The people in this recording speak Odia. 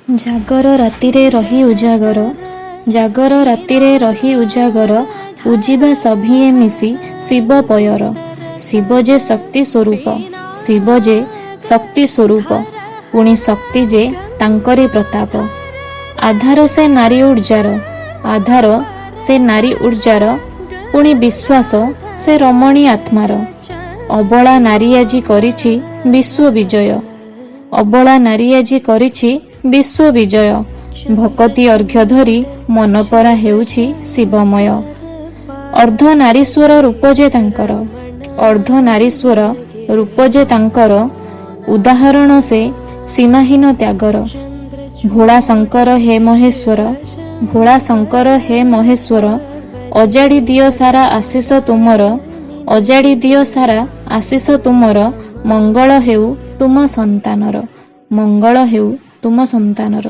ଜାଗର ରାତିରେ ରହି ଉଜାଗର, ଜାଗର ରାତିରେ ରହି ଉଜାଗର, ପୂଜିବା ସଭିଏଁ ମିଶି ଶିବ ପୟର। ଶିବ ଯେ ଶକ୍ତି ସ୍ୱରୂପ, ଶିବ ଯେ ଶକ୍ତି ସ୍ୱରୂପ, ପୁଣି ଶକ୍ତି ଯେ ତାଙ୍କରି ପ୍ରତାପ। ଆଧାର ସେ ନାରୀ ଉର୍ଜାର, ଆଧାର ସେ ନାରୀ ଉର୍ଜାର, ପୁଣି ବିଶ୍ୱାସ ସେ ରମଣୀ ଆତ୍ମାର। ଅବଳା ନାରୀ ଆଜି କରିଛି ବିଶ୍ୱ ବିଜୟ, ଅବଳା ନାରୀ ଆଜି କରିଛି ବିଶ୍ୱ ବିଜୟ। ଭକତି ଅର୍ଘ୍ୟ ଧରି ମନପରା ହେଉଛି ଶିବମୟ। ଅର୍ଦ୍ଧନାରୀଶ୍ୱର ରୂପ ଯେ ତାଙ୍କର, ଅର୍ଦ୍ଧନାରୀଶ୍ୱର ରୂପ ଯେ ତାଙ୍କର, ଉଦାହରଣ ସେ ସୀମାହୀନ ତ୍ୟାଗର। ଭୋଳା ଶଙ୍କର ହେ ମହେଶ୍ୱର, ଭୋଳା ଶଙ୍କର ହେ ମହେଶ୍ୱର, ଅଜାଡ଼ି ଦିଅ ସାରା ଆଶିଷ ତୁମର, ଅଜାଡ଼ି ଦିଅ ସାରା ଆଶିଷ ତୁମର। ମଙ୍ଗଳ ହେଉ ତୁମ ସନ୍ତାନର, ମଙ୍ଗଳ ହେଉ ତୁମ ସନ୍ତାନର।